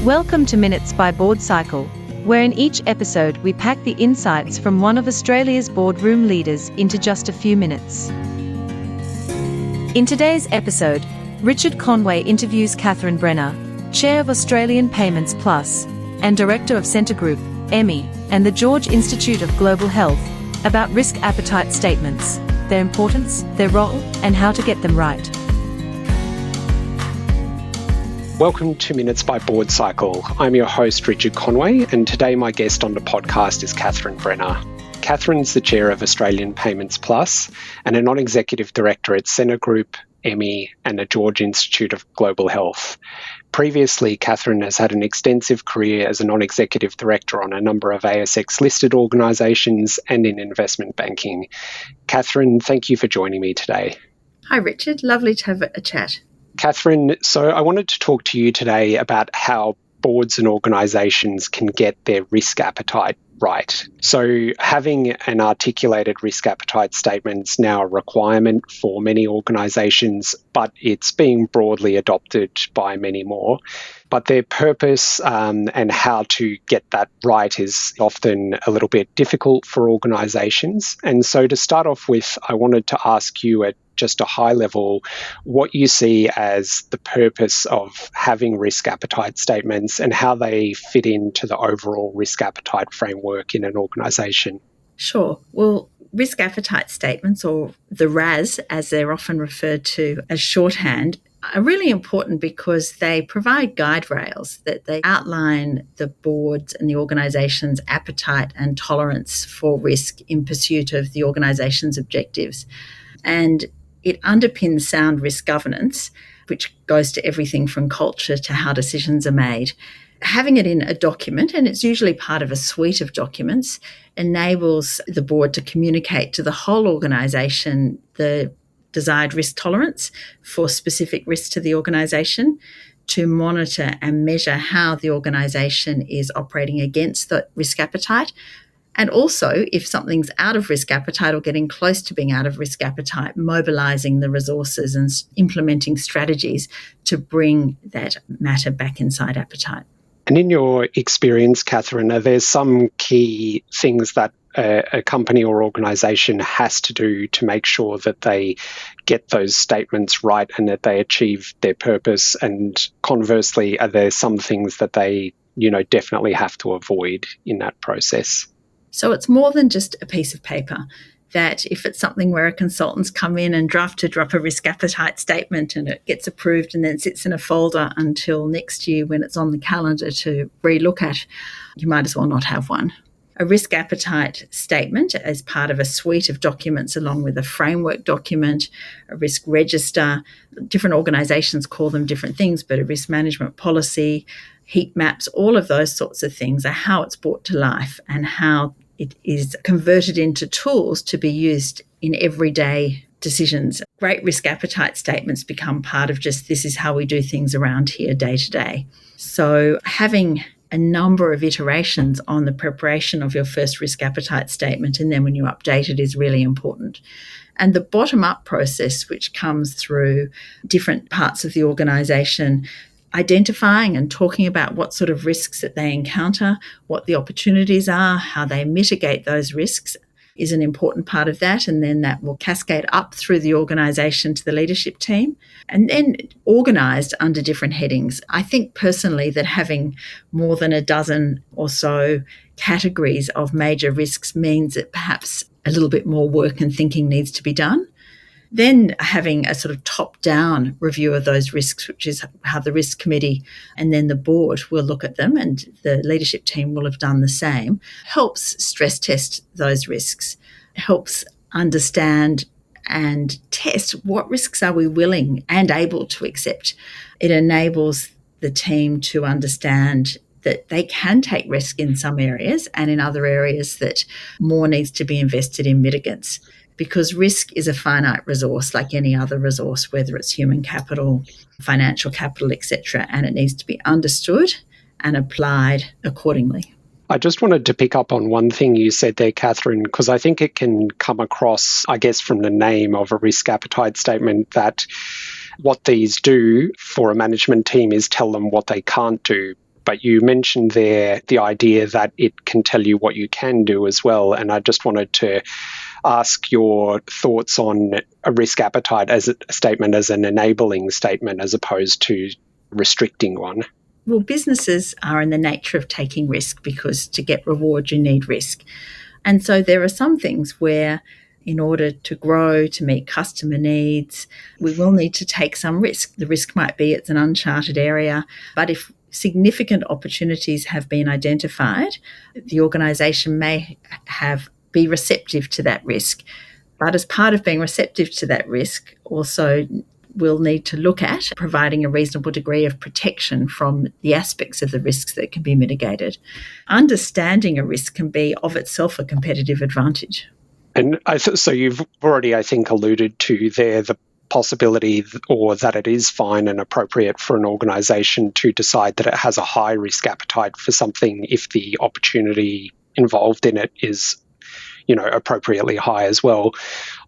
Welcome to Minutes by Board Cycle, where in each episode we pack the insights from one of Australia's boardroom leaders into just a few minutes. In today's episode, Richard Conway interviews Catherine Brenner, Chair of Australian Payments Plus and Director of Scentre Group, Emmi, and the George Institute of Global Health, about risk appetite statements, their importance, their role, and how to get them right. Welcome to Minutes by Board Cycle. I'm your host, Richard Conway, and today my guest on the podcast is Catherine Brenner. Catherine's the Chair of Australian Payments Plus and a Non-Executive Director at Scentre Group, Emmi, and the George Institute of Global Health. Previously, Catherine has had an extensive career as a non-executive director on a number of ASX-listed organisations and in investment banking. Catherine, thank you for joining me today. Hi, Richard. Lovely to have a chat. Catherine, so I wanted to talk to you today about how boards and organisations can get their risk appetite right. So having an articulated risk appetite statement is now a requirement for many organisations, but it's being broadly adopted by many more. But their purpose and how to get that right is often a little bit difficult for organisations. And so to start off with, I wanted to ask you at just a high level, what you see as the purpose of having risk appetite statements and how they fit into the overall risk appetite framework in an organisation. Sure. Well, risk appetite statements, or the RAS, as they're often referred to as shorthand, are really important because they provide guide rails that they outline the board's and the organisation's appetite and tolerance for risk in pursuit of the organisation's objectives. And it underpins sound risk governance, which goes to everything from culture to how decisions are made. Having it in a document, and it's usually part of a suite of documents, enables the board to communicate to the whole organisation the desired risk tolerance for specific risks to the organisation, to monitor and measure how the organisation is operating against the risk appetite. And also, if something's out of risk appetite or getting close to being out of risk appetite, mobilising the resources and implementing strategies to bring that matter back inside appetite. And in your experience, Catherine, are there some key things that a company or organisation has to do to make sure that they get those statements right and that they achieve their purpose? And conversely, are there some things that they, definitely have to avoid in that process? So it's more than just a piece of paper. That if it's something where a consultant's come in and drop a risk appetite statement and it gets approved and then sits in a folder until next year when it's on the calendar to relook at, you might as well not have one. A risk appetite statement as part of a suite of documents along with a framework document, a risk register. Different organisations call them different things, but a risk management policy, heat maps, all of those sorts of things are how it's brought to life and how it is converted into tools to be used in everyday decisions. Great risk appetite statements become part of just this is how we do things around here day to day. So having a number of iterations on the preparation of your first risk appetite statement and then when you update it is really important. And the bottom-up process, which comes through different parts of the organisation, identifying and talking about what sort of risks that they encounter, what the opportunities are, how they mitigate those risks is an important part of that. And then that will cascade up through the organisation to the leadership team and then organised under different headings. I think personally that having more than a dozen or so categories of major risks means that perhaps a little bit more work and thinking needs to be done. Then having a sort of top-down review of those risks, which is how the risk committee and then the board will look at them and the leadership team will have done the same, helps stress test those risks, helps understand and test what risks are we willing and able to accept. It enables the team to understand that they can take risk in some areas and in other areas that more needs to be invested in mitigants. Because risk is a finite resource like any other resource, whether it's human capital, financial capital, etc., and it needs to be understood and applied accordingly. I just wanted to pick up on one thing you said there, Catherine, because I think it can come across, I guess, from the name of a risk appetite statement that what these do for a management team is tell them what they can't do. but you mentioned there the idea that it can tell you what you can do as well. And I just wanted to ask your thoughts on a risk appetite as a statement, as an enabling statement, as opposed to restricting one. Well, businesses are in the nature of taking risk because to get reward, you need risk. And so there are some things where in order to grow, to meet customer needs, we will need to take some risk. The risk might be it's an uncharted area, but if significant opportunities have been identified, the organisation may be receptive to that risk. But as part of being receptive to that risk, also we'll need to look at providing a reasonable degree of protection from the aspects of the risks that can be mitigated. Understanding a risk can be of itself a competitive advantage. And so you've already, I think, alluded to there the possibility or that it is fine and appropriate for an organisation to decide that it has a high risk appetite for something if the opportunity involved in it is, appropriately high as well.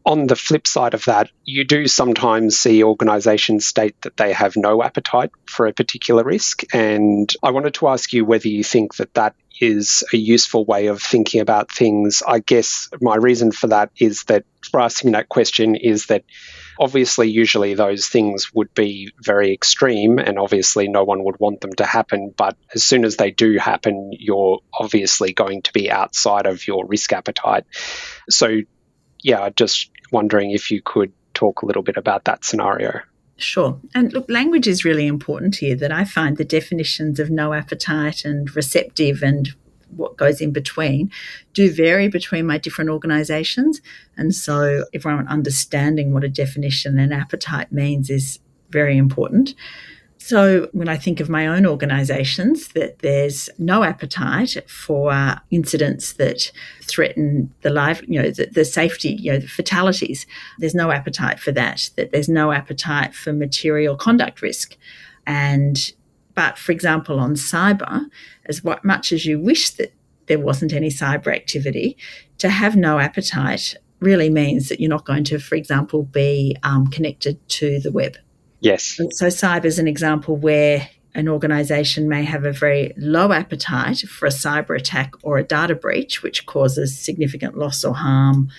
On the flip side of that, you do sometimes see organisations state that they have no appetite for a particular risk. And I wanted to ask you whether you think that that is a useful way of thinking about things. I guess my reason for that is that, for asking that question, is that obviously usually those things would be very extreme and obviously no one would want them to happen. But as soon as they do happen, you're obviously going to be outside of your risk appetite. So, yeah, just wondering if you could talk a little bit about that scenario. Sure. And look, language is really important here, that I find the definitions of no appetite and receptive and what goes in between do vary between my different organisations. And so everyone understanding what a definition and appetite means is very important. So when I think of my own organisations, that there's no appetite for incidents that threaten the life, the safety, the fatalities. There's no appetite for that. That there's no appetite for material conduct risk. But for example, on cyber, as much as you wish that there wasn't any cyber activity, to have no appetite really means that you're not going to, for example, be connected to the web. Yes. So cyber is an example where an organisation may have a very low appetite for a cyber attack or a data breach, which causes significant loss or harm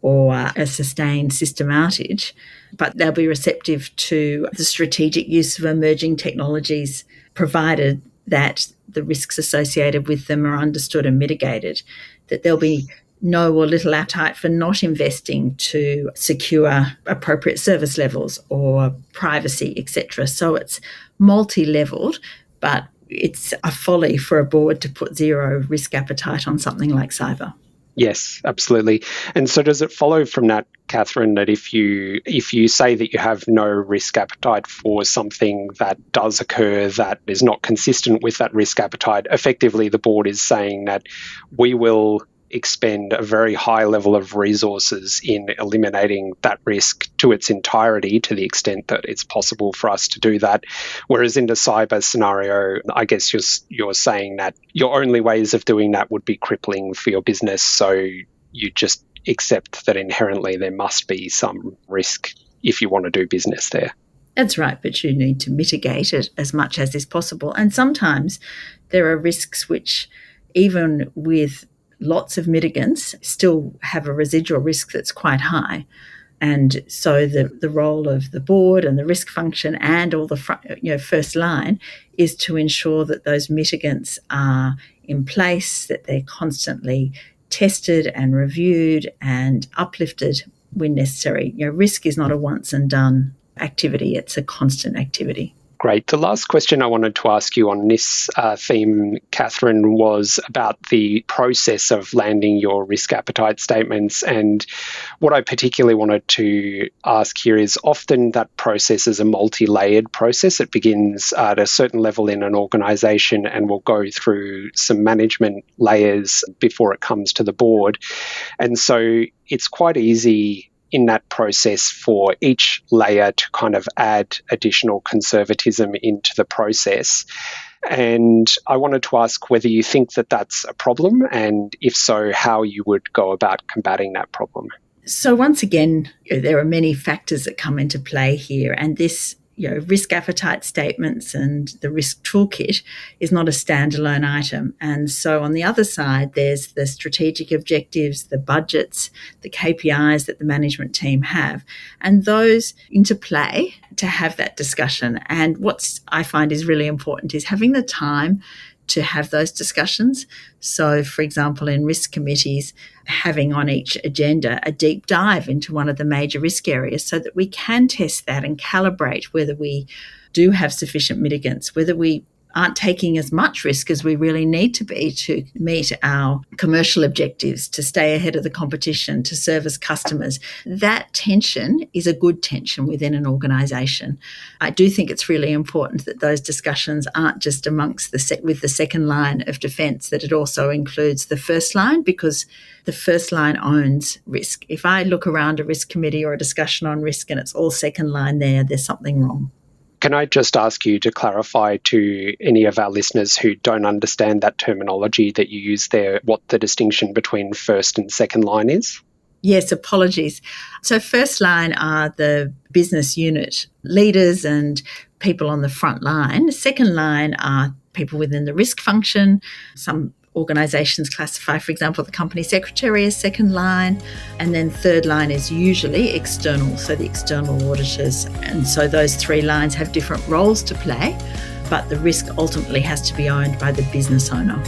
or a sustained system outage, but they'll be receptive to the strategic use of emerging technologies, provided that the risks associated with them are understood and mitigated, that there'll be no or little appetite for not investing to secure appropriate service levels or privacy, etc. So it's multi-leveled, but it's a folly for a board to put zero risk appetite on something like cyber. Yes, absolutely. And so does it follow from that, Catherine, that if you say that you have no risk appetite for something that does occur that is not consistent with that risk appetite, effectively the board is saying that we will expend a very high level of resources in eliminating that risk to its entirety, to the extent that it's possible for us to do that. Whereas in the cyber scenario, I guess you're saying that your only ways of doing that would be crippling for your business, so you just accept that inherently there must be some risk if you want to do business there. That's right, but you need to mitigate it as much as is possible. And sometimes there are risks which, even with lots of mitigants, still have a residual risk that's quite high. And so the role of the board and the risk function and all the first line is to ensure that those mitigants are in place, that they're constantly tested and reviewed and uplifted when necessary. Risk is not a once and done activity, it's a constant activity. Great. The last question I wanted to ask you on this theme, Catherine, was about the process of landing your risk appetite statements. And what I particularly wanted to ask here is, often that process is a multi-layered process. It begins at a certain level in an organisation and will go through some management layers before it comes to the board. And so it's quite easy in that process for each layer to kind of add additional conservatism into the process. And I wanted to ask whether you think that that's a problem, and if so, how you would go about combating that problem. So once again, there are many factors that come into play here, and this risk appetite statements and the risk toolkit is not a standalone item. And so on the other side, there's the strategic objectives, the budgets, the KPIs that the management team have, and those interplay to have that discussion. And what I find is really important is having the time to have those discussions. So, for example, in risk committees, having on each agenda a deep dive into one of the major risk areas so that we can test that and calibrate whether we do have sufficient mitigants, whether we aren't taking as much risk as we really need to be to meet our commercial objectives, to stay ahead of the competition, to service customers. That tension is a good tension within an organisation. I do think it's really important that those discussions aren't just amongst with the second line of defence, that it also includes the first line, because the first line owns risk. If I look around a risk committee or a discussion on risk and it's all second line there's something wrong. Can I just ask you to clarify to any of our listeners who don't understand that terminology that you use there, what the distinction between first and second line is? Yes, apologies. So first line are the business unit leaders and people on the front line. Second line are people within the risk function. Some organisations classify, for example, the company secretary as second line, and then third line is usually external, so the external auditors. And so those three lines have different roles to play, but the risk ultimately has to be owned by the business owner.